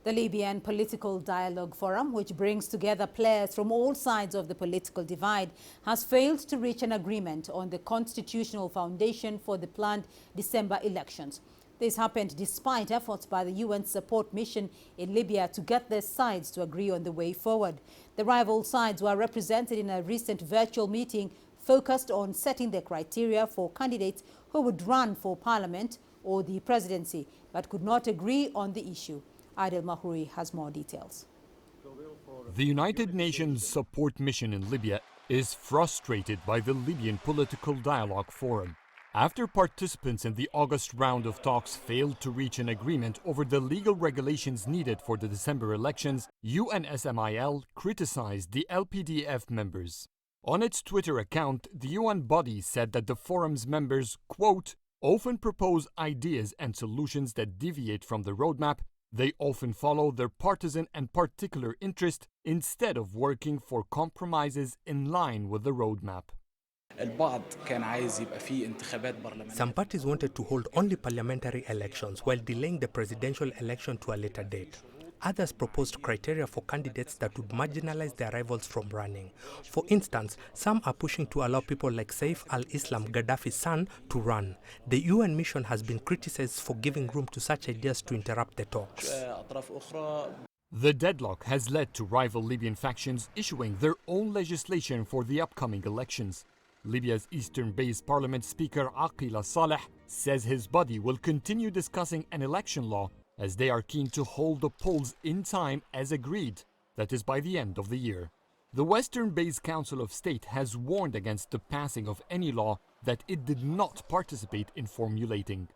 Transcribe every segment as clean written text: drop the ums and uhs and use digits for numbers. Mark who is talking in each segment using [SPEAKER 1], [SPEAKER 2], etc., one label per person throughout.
[SPEAKER 1] The Libyan Political Dialogue Forum, which brings together players from all sides of the political divide, has failed to reach an agreement on the constitutional foundation for the planned December elections. This happened despite efforts by the UN support mission in Libya to get their sides to agree on the way forward. The rival sides were represented in a recent virtual meeting focused on setting the criteria for candidates who would run for parliament or the presidency, but could not agree on the issue. Adel Mahrouri has more details.
[SPEAKER 2] The United Nations support mission in Libya is frustrated by the Libyan Political Dialogue Forum after participants in the August round of talks failed to reach an agreement over the legal regulations needed for the December elections. UNSMIL criticized the LPDF members. On its Twitter account, the UN body said that the forum's members, quote, often propose ideas and solutions that deviate from the roadmap. They often follow their partisan and particular interest instead of working for compromises in line with the roadmap.
[SPEAKER 3] Some parties wanted to hold only parliamentary elections while delaying the presidential election to a later date. Others proposed criteria for candidates that would marginalize their rivals from running. For instance, some are pushing to allow people like Saif al-Islam Gaddafi's son to run. The UN mission has been criticized for giving room to such ideas to interrupt the talks.
[SPEAKER 2] The deadlock has led to rival Libyan factions issuing their own legislation for the upcoming elections. Libya's eastern-based parliament speaker Aqila Saleh says his body will continue discussing an election law as they are keen to hold the polls in time as agreed, that is by the end of the year. The Western-based Council of State has warned against the passing of any law that it did not participate in formulating.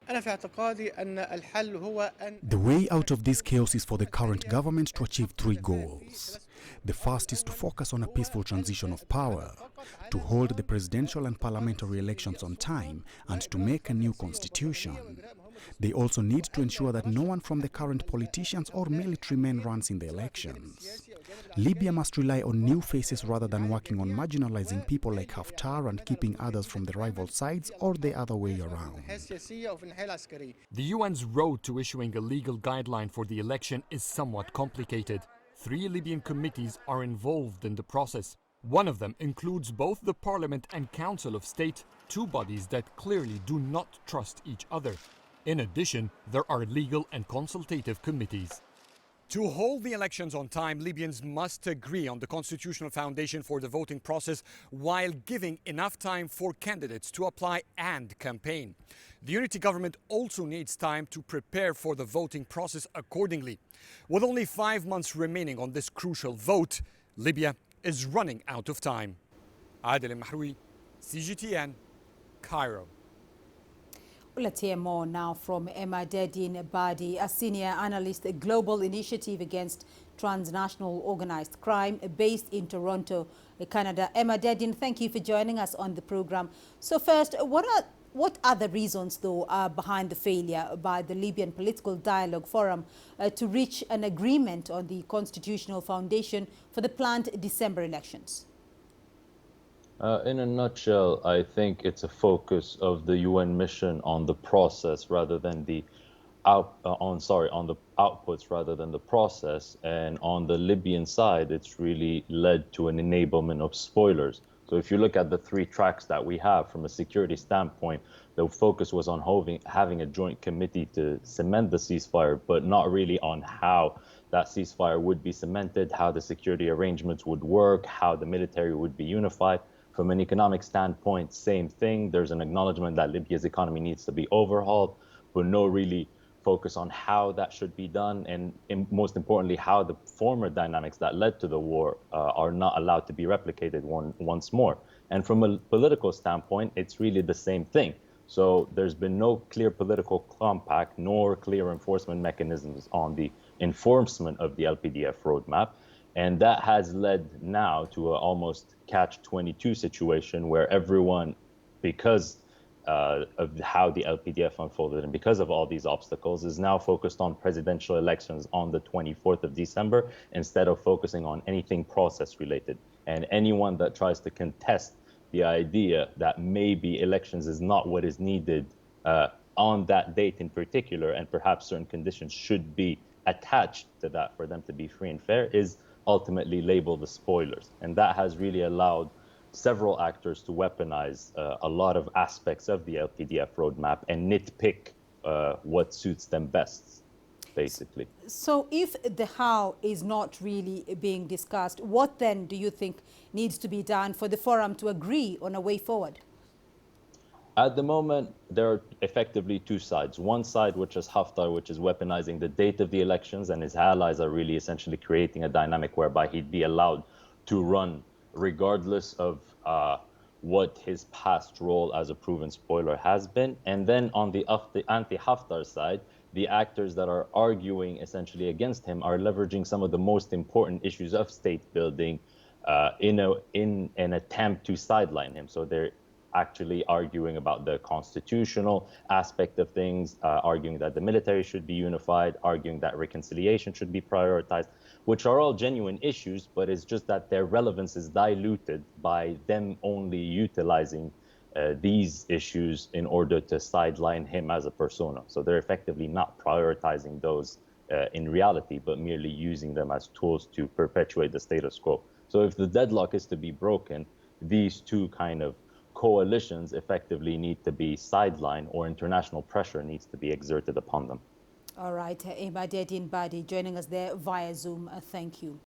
[SPEAKER 4] The way out of this chaos is for the current government to achieve three goals. The first is to focus on a peaceful transition of power, to hold the presidential and parliamentary elections on time, and to make a new constitution. They also need to ensure that no one from the current politicians or military men runs in the elections. Libya must rely on new faces rather than working on marginalizing people like Haftar and keeping others from the rival sides or the other way around.
[SPEAKER 2] The UN's road to issuing a legal guideline for the election is somewhat complicated. 3 Libyan committees are involved in the process. One of them includes both the Parliament and Council of State, 2 bodies that clearly do not trust each other. In addition, there are legal and consultative committees. To hold the elections on time, Libyans must agree on the constitutional foundation for the voting process while giving enough time for candidates to apply and campaign. The unity government also needs time to prepare for the voting process accordingly. With only 5 months remaining on this crucial vote, Libya is running out of time. Adel Mahrouri, CGTN, Cairo.
[SPEAKER 1] Let's hear more now from Emma-Dedin Badi, a senior analyst at Global Initiative Against Transnational Organized Crime based in Toronto, Canada. Emma-Dedin, thank you for joining us on the program. So first, what are the reasons, though, behind the failure by the Libyan Political Dialogue Forum to reach an agreement on the constitutional foundation for the planned December elections?
[SPEAKER 5] In a nutshell, I think it's a focus of the UN mission on the process rather than the on the outputs rather than the process. And on the Libyan side, it's really led to an enablement of spoilers. So if you look at the 3 tracks that we have from a security standpoint, the focus was on having a joint committee to cement the ceasefire, but not really on how that ceasefire would be cemented, how the security arrangements would work, how the military would be unified. From an economic standpoint, same thing. There's an acknowledgement that Libya's economy needs to be overhauled, but no really focus on how that should be done, and most importantly, how the former dynamics that led to the war are not allowed to be replicated once more. And from a political standpoint, it's really the same thing. So there's been no clear political compact nor clear enforcement mechanisms on the enforcement of the LPDF roadmap. And that has led now to an almost catch-22 situation where everyone, because of how the LPDF unfolded and because of all these obstacles, is now focused on presidential elections on the 24th of December instead of focusing on anything process-related. And anyone that tries to contest the idea that maybe elections is not what is needed on that date in particular, and perhaps certain conditions should be attached to that for them to be free and fair is ultimately labeled the spoilers. And that has really allowed several actors to weaponize a lot of aspects of the LPDF roadmap and nitpick what suits them best, basically.
[SPEAKER 1] So if the how is not really being discussed, what then do you think needs to be done for the forum to agree on a way forward?
[SPEAKER 5] At the moment, there are effectively two sides. One side, which is Haftar, which is weaponizing the date of the elections, and his allies are really essentially creating a dynamic whereby he'd be allowed to run regardless of what his past role as a proven spoiler has been. And then on the anti-Haftar side, the actors that are arguing essentially against him are leveraging some of the most important issues of state building in an attempt to sideline him. So they're actually arguing about the constitutional aspect of things, arguing that the military should be unified, arguing that reconciliation should be prioritized, which are all genuine issues, but it's just that their relevance is diluted by them only utilizing these issues in order to sideline him as a persona. So they're effectively not prioritizing those in reality, but merely using them as tools to perpetuate the status quo. So if the deadlock is to be broken, these two kind of coalitions effectively need to be sidelined, or international pressure needs to be exerted upon them.
[SPEAKER 1] All right, Imade Badi joining us there via Zoom. Thank you.